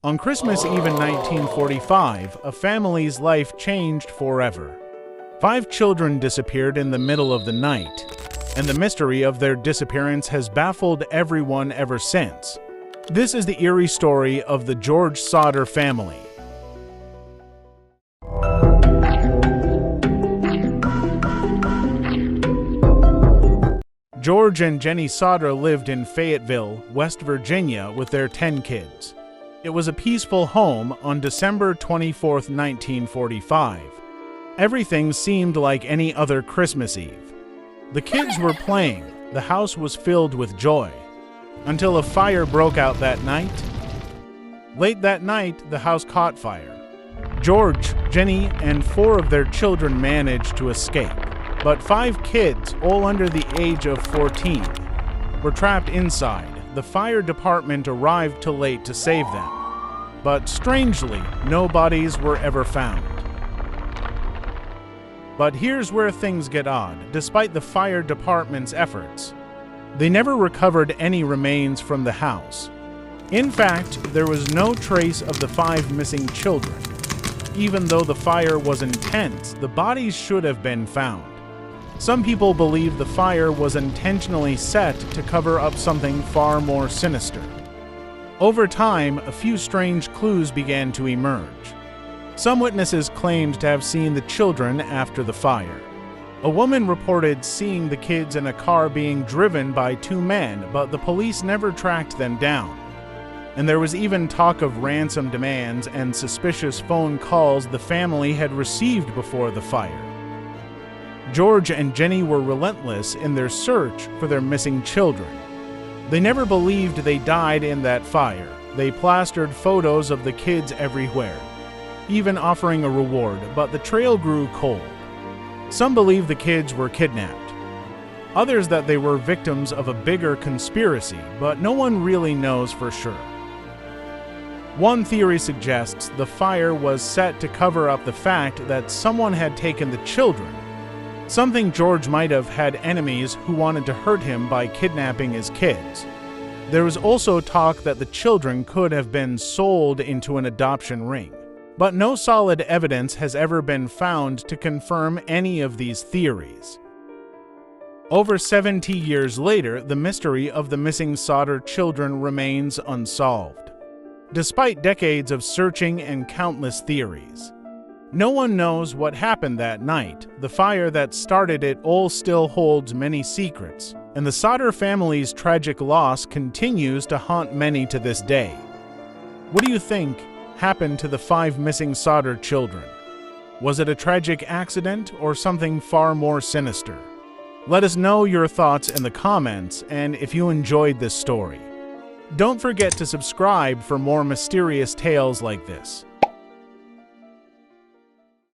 On Christmas Eve in 1945, a family's life changed forever. 5 children disappeared in the middle of the night, and the mystery of their disappearance has baffled everyone ever since. This is the eerie story of the George Sodder family. George and Jenny Sodder lived in Fayetteville, West Virginia with their 10 kids. It was a peaceful home on December 24, 1945. Everything seemed like any other Christmas Eve. The kids were playing, the house was filled with joy, until a fire broke out that night. Late that night, the house caught fire. George, Jenny, and 4 of their children managed to escape, but 5 kids, all under the age of 14, were trapped inside. The fire department arrived too late to save them, but strangely, no bodies were ever found. But here's where things get odd. Despite the fire department's efforts, they never recovered any remains from the house. In fact, there was no trace of the 5 missing children. Even though the fire was intense, the bodies should have been found. Some people believe the fire was intentionally set to cover up something far more sinister. Over time, a few strange clues began to emerge. Some witnesses claimed to have seen the children after the fire. A woman reported seeing the kids in a car being driven by 2 men, but the police never tracked them down. And there was even talk of ransom demands and suspicious phone calls the family had received before the fire. George and Jenny were relentless in their search for their missing children. They never believed they died in that fire. They plastered photos of the kids everywhere, even offering a reward, but the trail grew cold. Some believe the kids were kidnapped, others that they were victims of a bigger conspiracy, but no one really knows for sure. One theory suggests the fire was set to cover up the fact that someone had taken the children. Something George might have had enemies who wanted to hurt him by kidnapping his kids. There was also talk that the children could have been sold into an adoption ring, but no solid evidence has ever been found to confirm any of these theories. Over 70 years later, the mystery of the missing Sodder children remains unsolved. Despite decades of searching and countless theories, no one knows what happened that night. The fire that started it all still holds many secrets, and the Sodder family's tragic loss continues to haunt many to this day. What do you think happened to the 5 missing Sodder children? Was it a tragic accident or something far more sinister? Let us know your thoughts in the comments, and if you enjoyed this story. Don't forget to subscribe for more mysterious tales like this.